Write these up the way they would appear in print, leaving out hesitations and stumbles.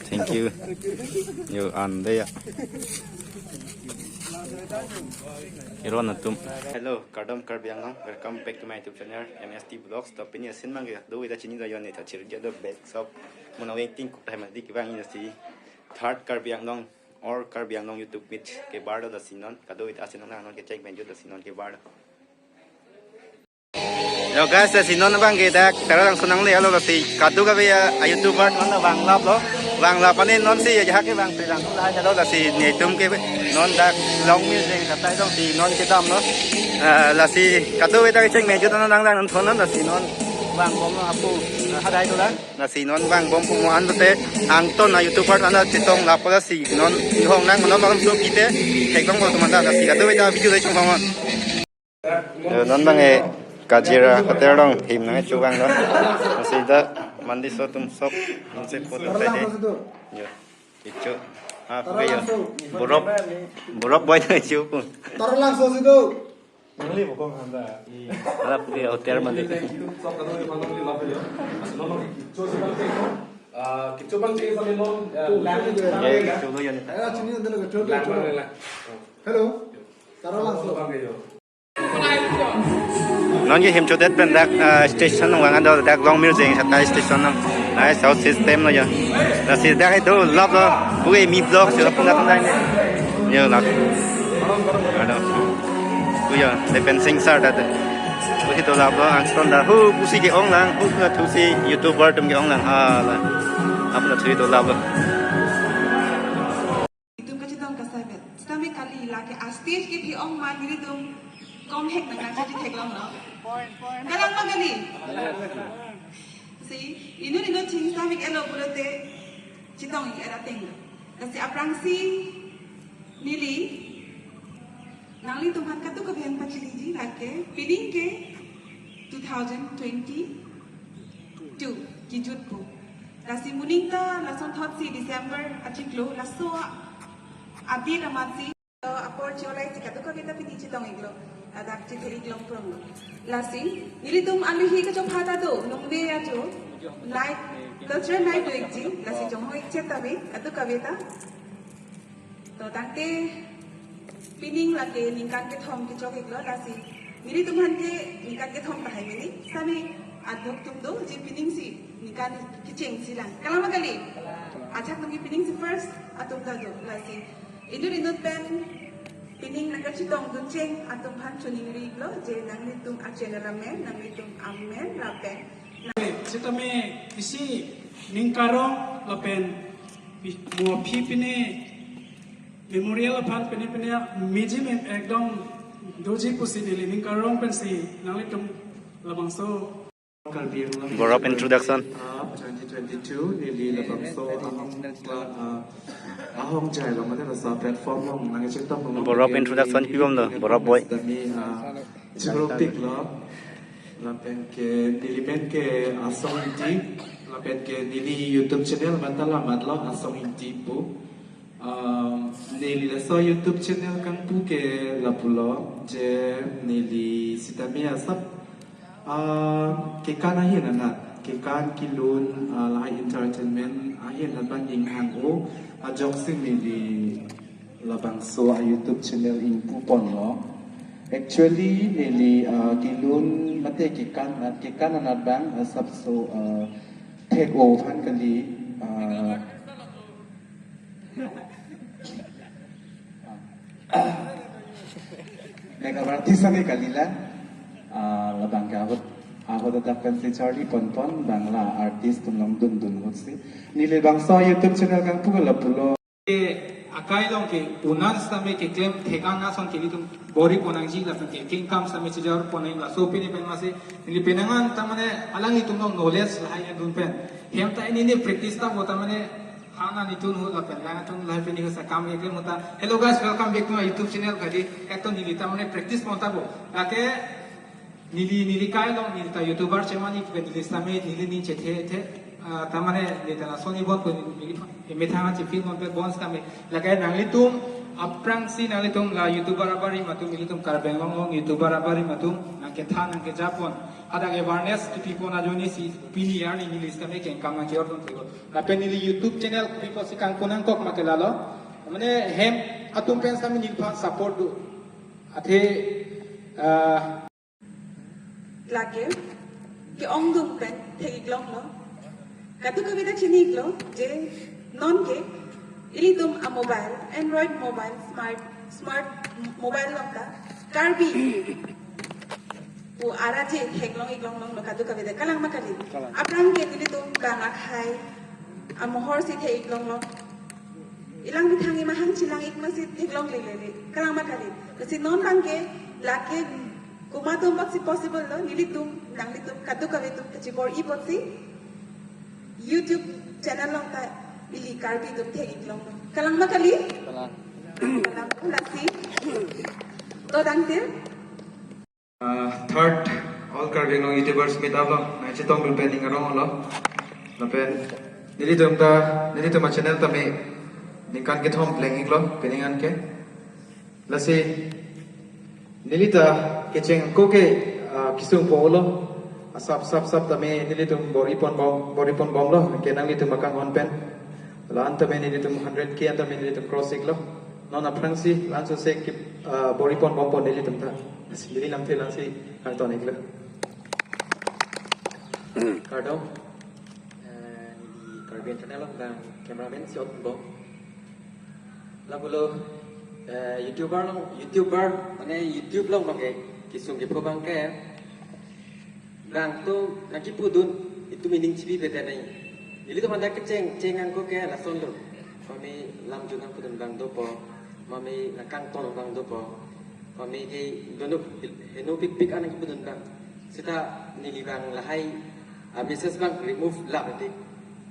Thank you. You on there. Hello, Kardom Karbiang. Welcome back to my YouTube channel, MST Vlogs. Top ini asin mang do ida chini da yon eta chirja do back shop. Muna waiting ko time di kibang ini si third Karbiang long or Karbiang long YouTube page ke bar da sinon kado ida asin nang ke check menu da sinon ke bar. Yo guys, sinon bang kita lang sunang le alo si kado ka ya YouTuber non da bang lap lo. Bang lap panen non si ya ke bang prilang la ja lo si ne tum ke non da long mi jeng ka tai dong si non ke dam no. Là si kado ita ke check menu da nang non thon non da si non bang bom no apu hadai to là si non bang bom pu mo an te ang ton na YouTuber na ti tong lap la si non i hong nang non bang so kite ke kong ko man da si kado ita video de chung bang non bang e Kajira hotel dong him nang chubang đó masih dah mandi sotum sop masih foto tadi ya itu apa ya borok boy nang chu pun taruh langsung situ Nanti bukan anda. lah pergi hotel mandi Kita bang cek sambil non. ya coba ya sini untuk hello taruh langsung non như him cho tết bên đặc station nông anh đâu đặc long music sắp tới station nông này sound system rồi giờ là sẽ đặc hết đâu love đó cũng mi blog sẽ không đặt đây nhớ là ở đâu bây giờ để bên sinh sao đó bây giờ tôi làm đó anh còn là hu pusi cái ông là hu là thu si YouTuber trong cái ông là là apa là tôi làm đó itu kecitong kasabet stamik kali lagi stage ke thiong man diri tum kom hek nang jadi thek long no kalang magali si inu ching stamik elo bulote citong i ada teng kasi aprang si nili nangli tumhan katu ko bhen pachili ji lake pining ke 2022 ki jutpu lasi muning ta lason thot si December achiklo laso abdi ramati apor cholai si katu ko beta pini citong iglo adak citeri glong prong lasi nilitum aluhi ka chong hata do nongbe ya jo night culture night do ikji lasi chong hoi chetabe atu kaveta to tangte pining lake ningkan ke thom ke chok iglo lasi nilitum han ke ningkan ke thom tahai meni sami aduk tum do ji pining si ningkan ke cheng silang kalama kali achak ngi pining si first atum da do lasi inut pen pining naga chitong duncheng atum han chuning riglo je nang nitum achena ramen nang nitum amen lapen Kita me isi ningkarong lapen mo pipine memorial pan pene mijim ekdom doji pusi nili ningkarong pensi nalitum labangso borok introduction 2022 nili labangso ahong jai lo mana rasa platform lo nang cek tam borok introduction hiom do borok boy kami jurupik lo lapen ke nilimen ke asong inti lapen ke nili YouTube channel matala matlo asong inti pu nili so YouTube channel kang pu ke lapulo je nili sitami asap ke kan ahin anak ke kan kilun lai entertainment ahin laban ing hang o ajok sing nili labang so YouTube channel in pu pon lo actually nili kilun mate ke kan anak bang asap so take over han kali Nega berarti sampai kalilah labang kahut aku tetapkan si Charlie Ponpon bangla artis tulong dun mutsi nilai bangsa YouTube channel kang pula pulo akai dong ke unan sampai ke claim tekan na son kili tum bori ponang ji la ke king kam sampai cijar ponang la so pini pen masih nili penangan tamane alang itu dong knowledge lah ya dun pen hem ta ini practice ta bota mane hana nitun hu la pen la tun la peni ho sa kam ekle mota hello guys welcome back to my YouTube channel kadi ekto nili tamane practice monta bo lake nili kai dong nili ta YouTuber chemani ke nili samai nili ni chethe tamane nili ta soni bot ko nili methanga chi film on pe bonds kame lakai nangli tum aprang si nalitum la YouTuber abari matum ilitum karbengong YouTuber abari matum nangke than nangke Japon ada awareness to people na joni si pini yar ni list kami ken kama ki ordon tigo la penili YouTube channel people si kan kunang kok makelalo mane hem atum pen kami nilpa support do athe lage ki ong dum pen thegi glong lo katu kavita chini glo je non ke ilitum a mobile Android mobile smart mobile longta karbi po araje heglong iglong long katu kavita kalang makali aprang ke ilitum banga khai a mohor si the iglong long ilang bithangi mahang chilang ik masjid heglong lele kalang makali kasi non bangke lake kumatum bak si possible lo nilitum nanglitum katu kavitum kachibor ipotsi YouTube channel long ta ili karbi tum the iglong kalang makali kalang lasi to dangtil Third, all carbing long YouTubers meet up lo. Na chitong dun pending arong lo. Na pen nili tum channel ta me ningkan ke thom playing ik lo peningan ke. Lasi nili ta ke cheng ko ke kisung po lo. Sap ta me nili tum boripon bom lo. Ke nang nili tum makang on pen. Lan ta me nili tum 100k ta me nili tum cross ik lo. Non aprang si lan so se ke boripon bom pon nili tum ta. Jadi nanti karton ini lah. Karton, ini karbian channel lah dan kameramen si Otto. Lalu YouTuber, mana YouTube lah pakai kisung kipu bangke. Gang tu nak kipu dun itu mining cibi beda nih. Jadi tu mana keceng angko ke lason tu. Kami lam juga pun bang dopo, kami nakang ton bang dopo. Kami ke dono heno pik anak ibu dundang. Kita nilibang lahai business bank remove lah nanti.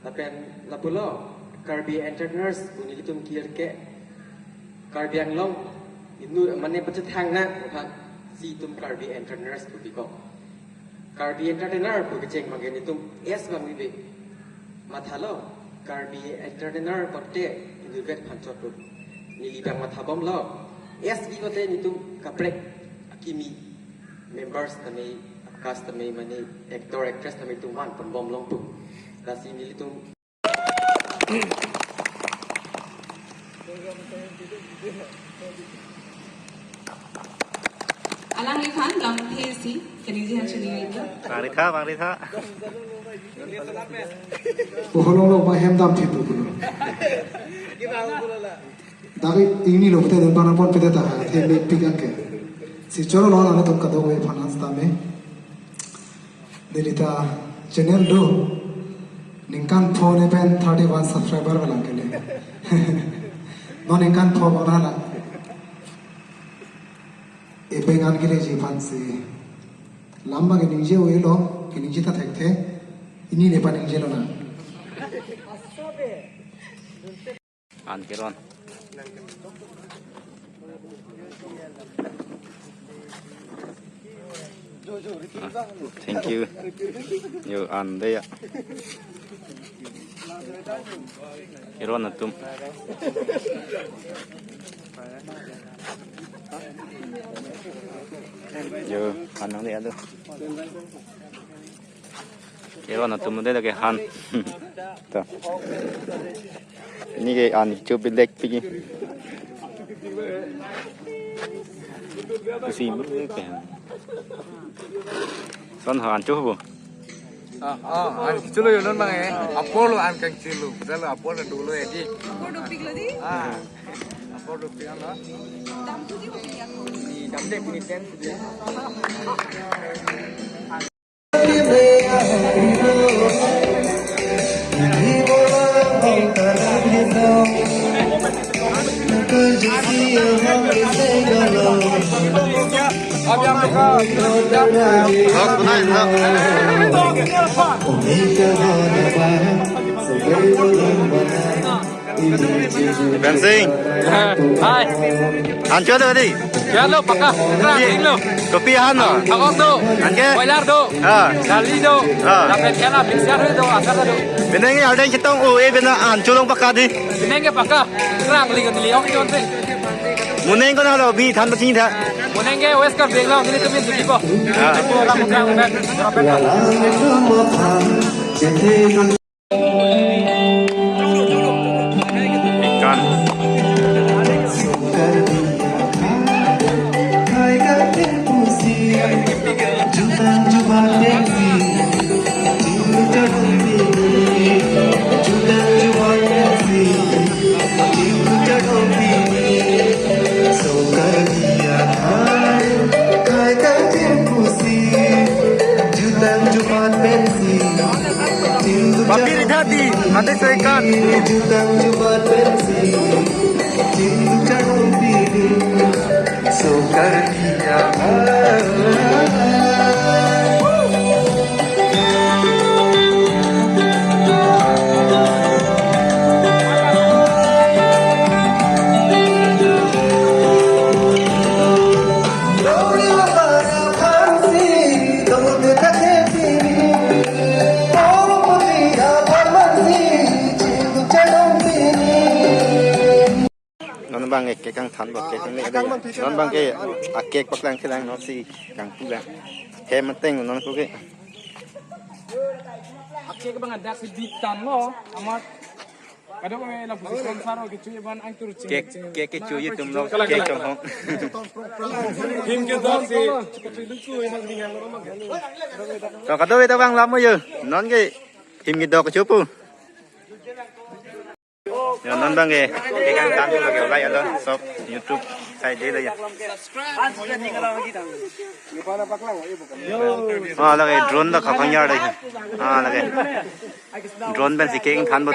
Tapi lapulo karbi entrepreneurs unilitum kier ke karbi ang long inu mana pecah hang na kan si tum karbi entrepreneurs tu biko. Karbi entrepreneur tu keceng bagian itu es bang ibe. Mathalo karbi entrepreneur pote itu get pancot tu nilibang mathabom lo. SB ko tayo nito kaprek akimi members kami cast kami mani actor actress kami tuman pembom long tu kasi nilito alang likan lang hesi kanijihan chini ito Paritha. Boholong lo mahem dam thipu kulo. Dagi ini lo betul dan panapun pede tak ada me pikan ke. Si coro lo ana tum kado we finance tame. Delita channel do ningkan phone pen 31 subscriber bala ke le. Non ningkan phone bala la. E pengan ke le ji fan se. Lamba ke nije we lo ke nije ta thek the. Ini ne pan nije lo na. Ankiron. Thank you. You on there. Kiron atum. You anong dia tu. Kiron atum dia lagi han. Tu. Ini ke an cuba lek pergi. Kesini ke. Son han cuba bu. An chulu yun nun mga Apollo an kang chulu. Salo Apollo dulu ya di. Apollo pigladi Apollo pian lah. dam tu di hobi ako Di damde kini ten dia. Bensin. Hai, Ancho tu tadi. ya lo paka, kerang lo, Kopi han lo. ako to, Anke. boiler do, dali do, Ah. dapat kena mixer do, asal do, Benengi ada yang kita oh bena ancho long pakadi. binenge paka, kerang lihat lihat orang tu, Muning ko na lo bi than baching tha. Munenge West Cup dekh lo kini tumi duki ko. Ora muka muka. Ikan. Papi lihat ada ikan. Non bang ke kang than bak ke kang le da non bang ke a ke pak lang ke lang no si kang pu lang ke man teng non ko ke Akke ke bang ada si bitan lo amat. Kadang kami nak buat sponsor ke cuy ban ang tur cing. ke chu yi tum lo ke chong ho Him ke dog si. to ka do ta bang lam mo ye non ke him ki do ka chu pu non bang ke kang than lo ke lai alo shop YouTube sai de la ya la ke drone da khang ya dai la ke drone ben si ke kang than bo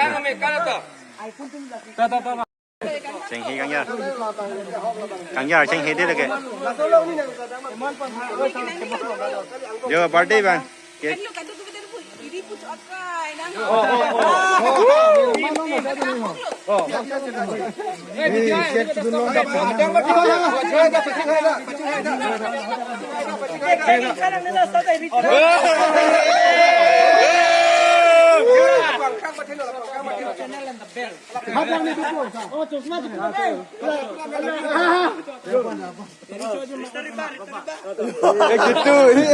cheng hi kang ya cheng hi de la ke yo birthday bang ke gitu ini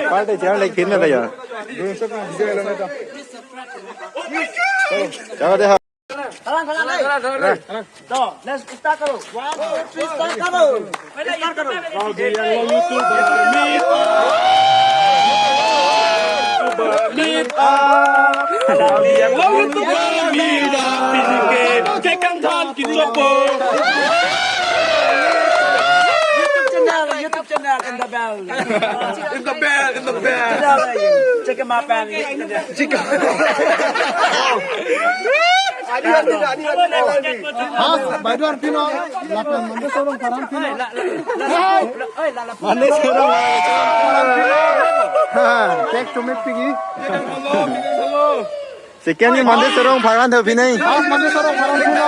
Parte jangan lagi kena lah ya. Jangan deh. Let's start karo. 1, 2, 3 start karo. Start karo. Kalau dia yang long YouTube meet up. Kalau dia yang long YouTube meet up. Ke kang than kin lopo. YouTube channel in the bell. In the bell. Check my fan. Baidwar pino, lapan mande sorong param pino. Mande sorong. Cek tumit pigi. Sekian ni mande sorong param tu pinai. Mande sorong param pino.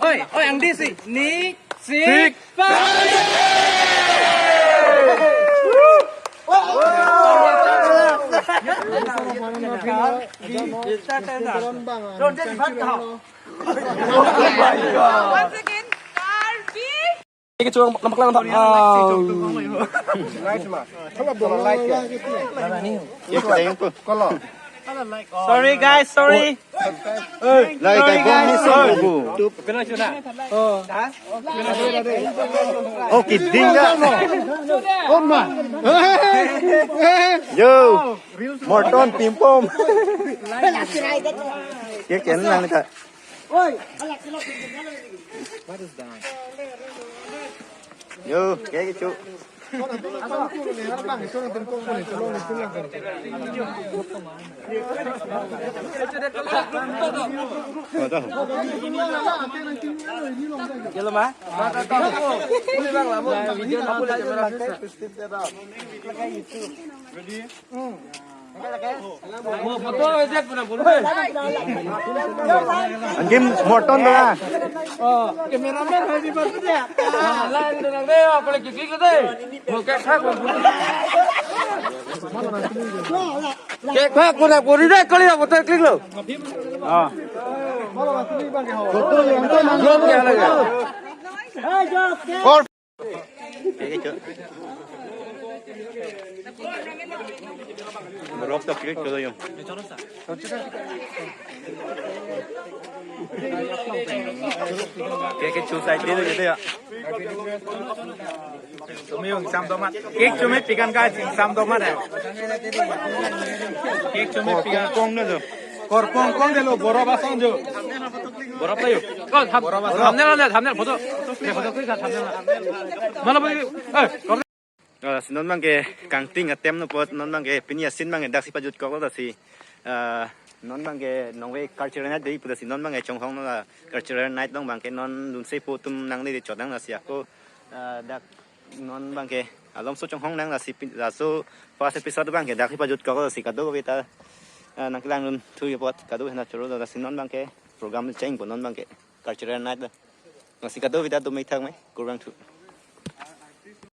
Oi, ang di si Nick Sik. Once again, Carby. Cái chuông nó mặc lăng thật. Sorry guys, sorry. Lai kai bom ni so bu. Oh kidding dah. On ma. Yo. Morton pimpom. Ke ken lang ta. Yo, ke chu. Anh Kim một ton rồi à? Một. Cái chưa? Berok tak klik kalau yang. Cái chú sai đi rồi đấy ạ. Tụi mình xăm to mắt. Cái chú mấy pican cái xăm to mắt này. Cái chú mấy pican con nữa rồi. Con đây lo bora basang jo. Bora tayo. Con 담내 보자. 네, 보자. 그러니까 담내. mana bagi? Non mang ke kang ting atem no pot non mang ke pinia sin mang dak si pajut ko da si non mang ke nongwe cultural night dei puda si non mang ke chong hong no la cultural night dong mang ke non dun se po tum nang ni chot nang la sia ko dak non mang ke alom so chong hong nang la si la so first episode bang ke dak si pajut ko da si kado beta nang klang nun thu ye pot kado na choro da si non mang ke program change po non mang ke cultural night da si kado beta tu mai thang mai kurang thu